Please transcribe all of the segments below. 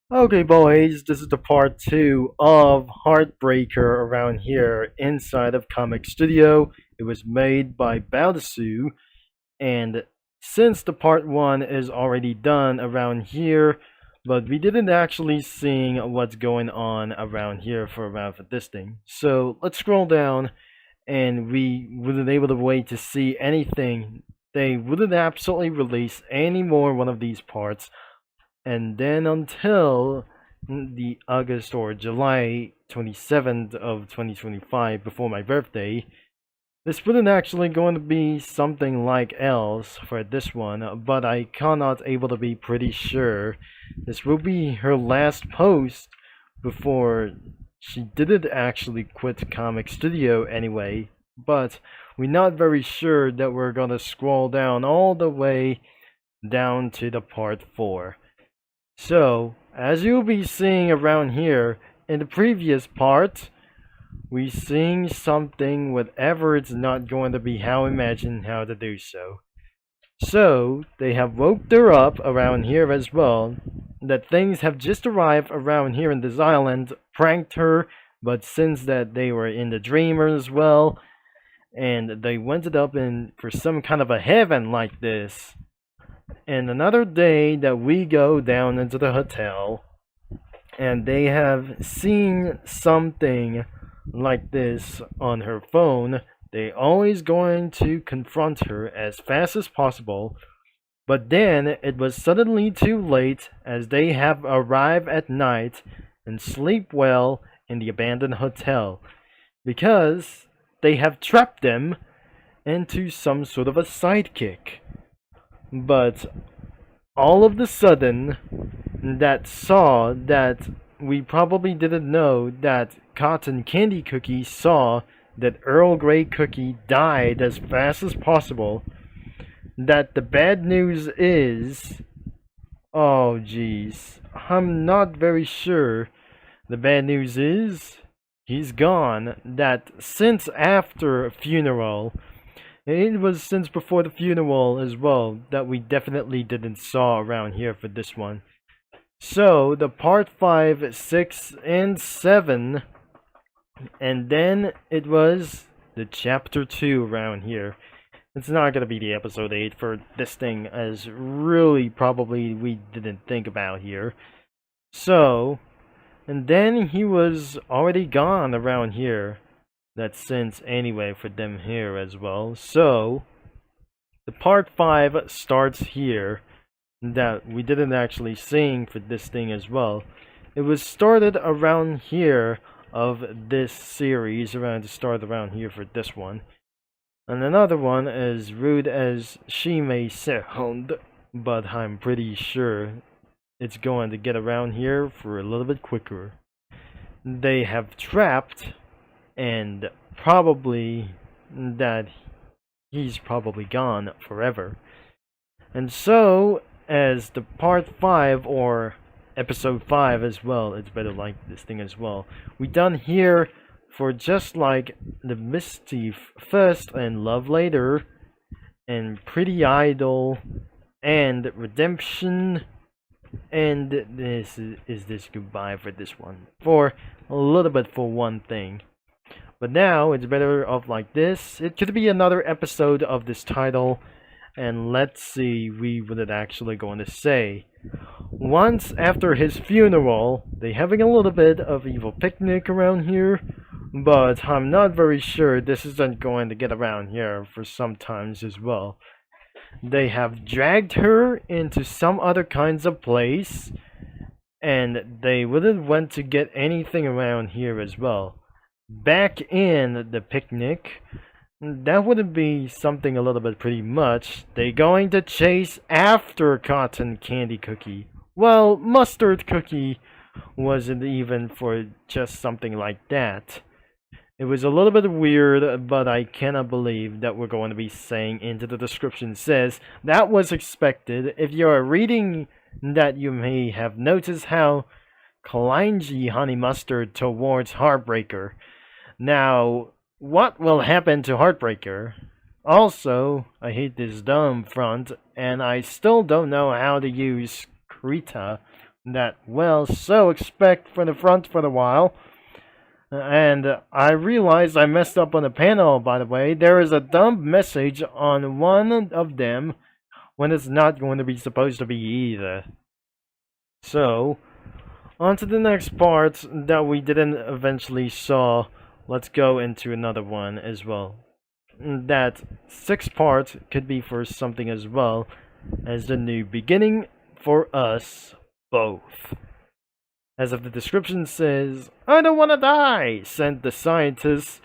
Okay, boys, this is the part two of Heartbreaker around here inside of Comic Studio. It was made by Baldasu, and since the part one is already done around here, but we didn't actually see what's going on around here for this thing. So let's scroll down, and we wasn't able to wait to see anything. They wouldn't absolutely release any more one of these parts and then until the August or July 27th of 2025 before my birthday, this wasn't actually going to be something like else for this one, but I cannot able to be pretty sure this will be her last post before she didn't actually quit Comic Studio anyway, but we're not very sure that we're gonna scroll down all the way down to the part 4. So, as you'll be seeing around here, in the previous part, we seeing something whatever it's not going to be how imagine how to do so. So, they have woke her up around here as well, that things have just arrived around here in this island, pranked her, but since that they were in the dreamer as well, and they went it up in for some kind of a heaven like this. And another day that we go down into the hotel and they have seen something like this on her phone, they always going to confront her as fast as possible. But then it was suddenly too late as they have arrived at night and sleep well in the abandoned hotel because they have trapped them into some sort of a sidekick. But all of the sudden, that saw that we probably didn't know that Cotton Candy Cookie saw that Earl Grey Cookie died as fast as possible. That the bad news is, oh geez, I'm not very sure. The bad news is he's gone. That since after a funeral, it was since before the funeral as well that we definitely didn't saw around here for this one. So the part 5, 6, and 7, and then it was the chapter 2 around here. It's not gonna be the episode 8 for this thing, as really probably we didn't think about here. So, and then he was already gone around here. That sense anyway for them here as well. So the part 5 starts here that we didn't actually sing for this thing as well. It was started around here of this series, around to start around here for this one. And another one, as rude as she may sound, but I'm pretty sure it's going to get around here for a little bit quicker. They have trapped and probably that he's probably gone forever. And so, as the part 5 or episode 5 as well, it's better like this thing as well. We done here for just like the Mischief First and Love Later and Pretty Idol and Redemption and this is this goodbye for this one. For a little bit for one thing. But now it's better off like this. It could be another episode of this title. And let's see what it actually going to say. Once after his funeral, they having a little bit of evil picnic around here. But I'm not very sure this isn't going to get around here for some times as well. They have dragged her into some other kinds of place. And they wouldn't want to get anything around here as well. Back in the picnic, that wouldn't be something a little bit pretty much. They going to chase after Cotton Candy Cookie. Well, Mustard Cookie wasn't even for just something like that. It was a little bit weird, but I cannot believe that we're going to be saying into the description says that was expected. If you're reading that, you may have noticed how clingy Honey Mustard towards Heartbreaker. Now, what will happen to Heartbreaker? Also, I hate this dumb front, and I still don't know how to use Krita, that well, so expect for the front for a while. And I realized I messed up on the panel, by the way. There is a dumb message on one of them when it's not going to be supposed to be either. So, on to the next part that we didn't eventually saw. Let's go into another one as well. That sixth part could be for something as well as the new beginning for us both. As of the description says, I don't want to die, sent the scientist.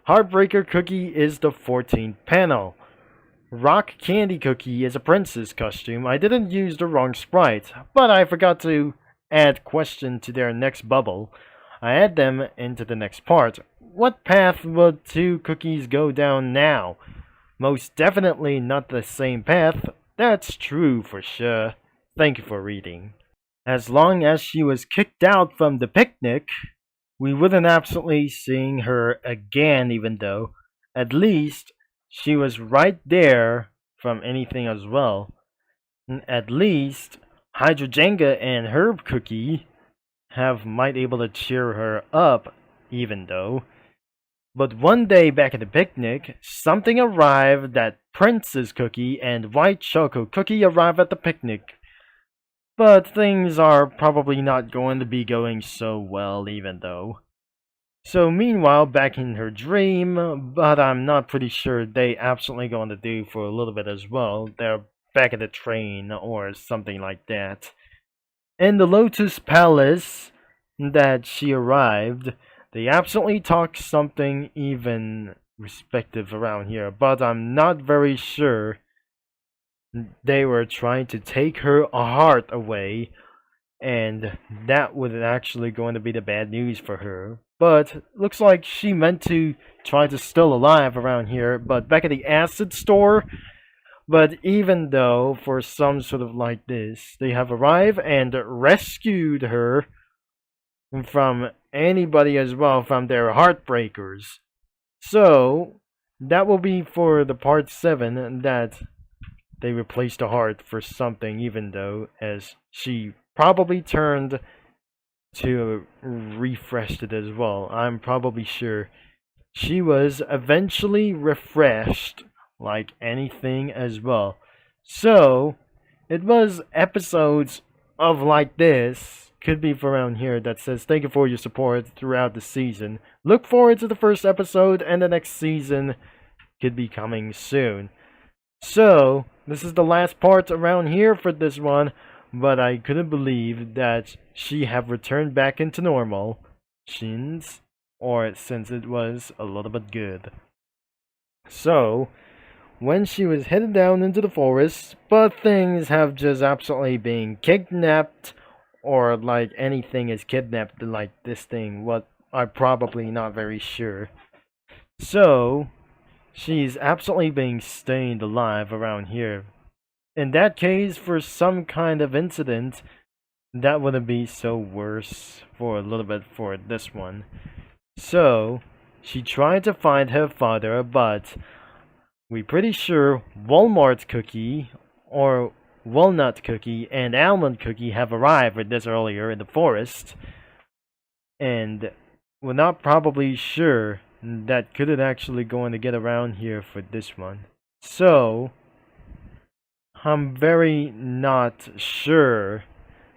Heartbreaker Cookie is the 14th panel. Rock Candy Cookie is a princess costume. I didn't use the wrong sprite, but I forgot to add question to their next bubble. I add them into the next part. What path will two cookies go down now? Most definitely not the same path. That's true for sure. Thank you for reading. As long as she was kicked out from the picnic, we wouldn't absolutely seeing her again, even though, at least, she was right there from anything as well. At least, Hydrojenga and Herb Cookie might able to cheer her up, even though. But one day back at the picnic, something arrived that Princess Cookie and White Choco Cookie arrive at the picnic. But things are probably not going to be going so well, even though. So meanwhile, back in her dream, but I'm not pretty sure they absolutely going to do for a little bit as well. They're back at the train or something like that. In the Lotus Palace that she arrived, they absolutely talk something even respective around here, but I'm not very sure they were trying to take her heart away, and that was actually going to be the bad news for her. But looks like she meant to try to still alive around here, but back at the acid store. But even though for some sort of like this, they have arrived and rescued her from anybody as well, from their heartbreakers. So that will be for the part 7 that they replaced the heart for something, even though as she probably turned to refreshed it as well. I'm probably sure she was eventually refreshed like anything as well. So it was episodes of like this, could be for around here, that says thank you for your support throughout the season. Look forward to the first episode, and the next season could be coming soon. So this is the last part around here for this one, but I couldn't believe that she have returned back into normal shins, or since it was a little bit good. So when she was headed down into the forest, but things have just absolutely been kidnapped, or like anything is kidnapped like this thing, what I'm probably not very sure. So she's absolutely being stained alive around here. In that case, for some kind of incident, that wouldn't be so worse for a little bit for this one. So she tried to find her father, but we're pretty sure Walmart Cookie or Walnut Cookie and Almond Cookie have arrived this earlier in the forest, and we're not probably sure that couldn't actually going to get around here for this one. So I'm very not sure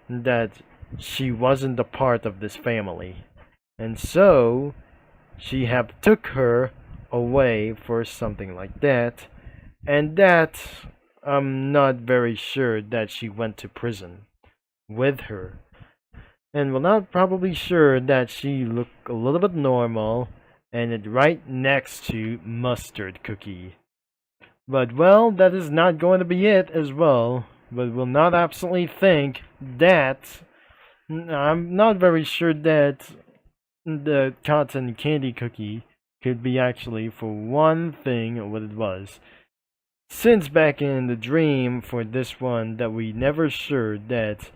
that she wasn't a part of this family, and so she have took her away for something like that, and that I'm not very sure that she went to prison with her, and we're not probably sure that she looked a little bit normal and it right next to Mustard Cookie. But well, that is not going to be it as well, but we'll not absolutely think that I'm not very sure that the cotton candy cookie could be actually for one thing what it was. Since back in the dream for this one that we never sure that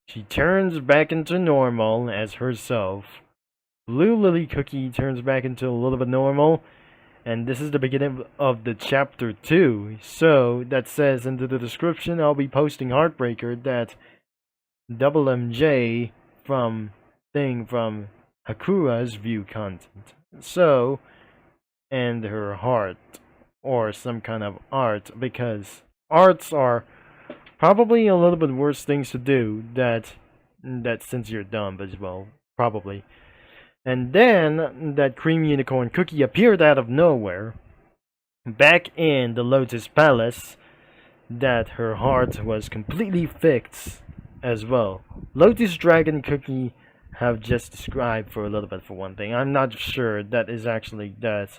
she turns back into normal as herself. Blue Lily Cookie turns back into a little bit normal, and this is the beginning of the chapter 2. So that says into the description I'll be posting Heartbreaker that double MJ from Hakura's view content. So, and her heart, or some kind of art, because arts are probably a little bit worse things to do that since you're dumb as well, probably. And then that cream unicorn cookie appeared out of nowhere, back in the Lotus Palace, that her heart was completely fixed as well. Lotus Dragon Cookie have just described for a little bit for one thing. I'm not sure that is actually that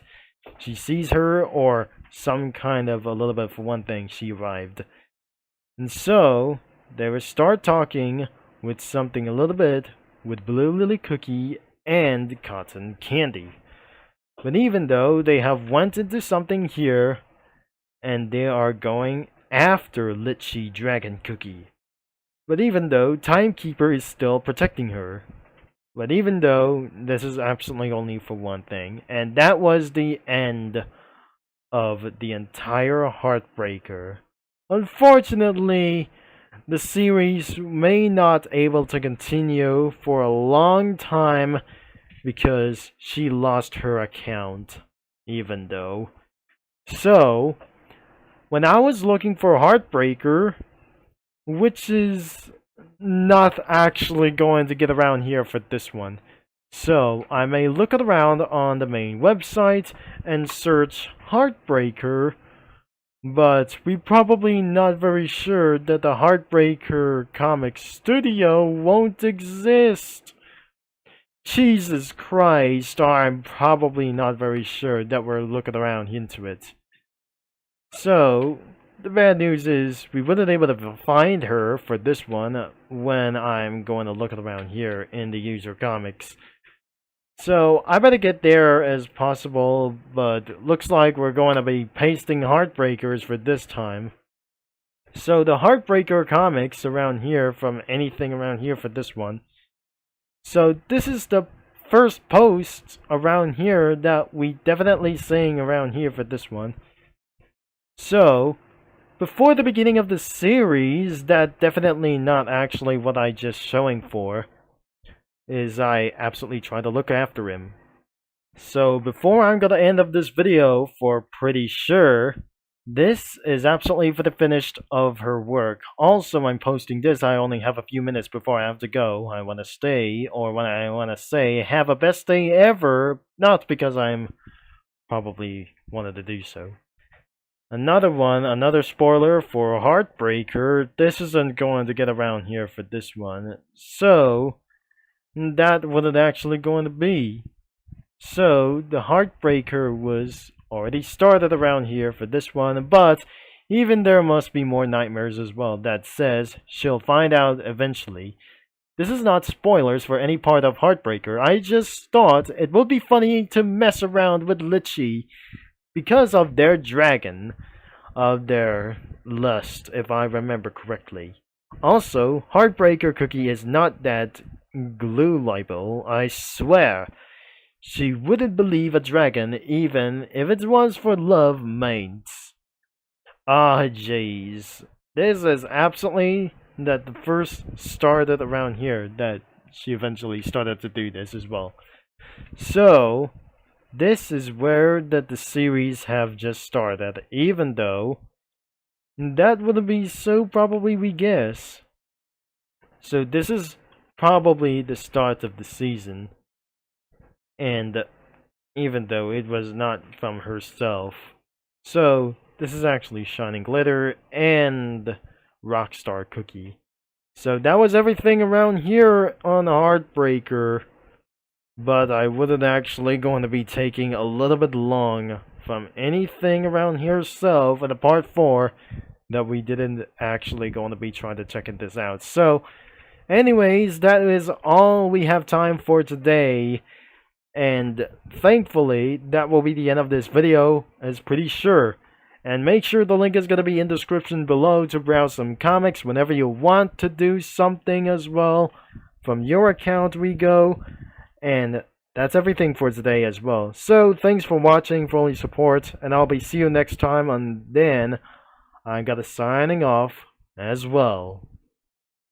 she sees her or some kind of a little bit for one thing she arrived. And so they will start talking with something a little bit with Blue Lily Cookie and Cotton Candy. But even though they have went into something here and they are going after Litchi Dragon Cookie. But even though Timekeeper is still protecting her. But even though this is absolutely only for one thing, and that was the end of the entire Heartbreaker. Unfortunately, the series may not able to continue for a long time because she lost her account, even though. So, when I was looking for Heartbreaker, which is not actually going to get around here for this one. So, I may look around on the main website and search Heartbreaker, but we're probably not very sure that the Heartbreaker comic studio won't exist. Jesus Christ, I'm probably not very sure that we're looking around into it. So, the bad news is we wasn't able to find her for this one when I'm going to look around here in the user comics. So, I better get there as possible, but looks like we're going to be pasting Heartbreakers for this time. So, the Heartbreaker comics around here, from anything around here for this one. So, this is the first post around here that we definitely seeing around here for this one. So, before the beginning of the series, that definitely not actually what I just showing for, is I absolutely try to look after him. So before I'm gonna end up this video for pretty sure, this is absolutely for the finished of her work. Also, I'm posting this, I only have a few minutes before I have to go. I want to stay, or when I want to say, have a best day ever, not because I'm probably wanted to do so. Another one, another spoiler for Heartbreaker. This isn't going to get around here for this one. So, that what it actually going to be. So, the Heartbreaker was already started around here for this one, but even there must be more nightmares as well. That says she'll find out eventually. This is not spoilers for any part of Heartbreaker. I just thought it would be funny to mess around with Litchi because of their dragon, of their lust, if I remember correctly. Also, Heartbreaker Cookie is not that glue libel, I swear. She wouldn't believe a dragon even if it was for love mates. Ah, jeez. This is absolutely that the first started around here that she eventually started to do this as well. So, this is where that the series have just started, even though that wouldn't be so probably we guess. So this is probably the start of the season, and even though it was not from herself. So this is actually Shining Glitter and Rockstar Cookie. So that was everything around here on Heartbreaker. But I wouldn't actually going to be taking a little bit long from anything around here itself in the part 4 that we didn't actually going to be trying to checking this out. So, anyways, that is all we have time for today. And thankfully, that will be the end of this video, as pretty sure. And make sure the link is going to be in the description below to browse some comics whenever you want to do something as well. From your account we go. And that's everything for today as well. So, thanks for watching, for all your support, and I'll be see you next time, and then I gotta signing off as well.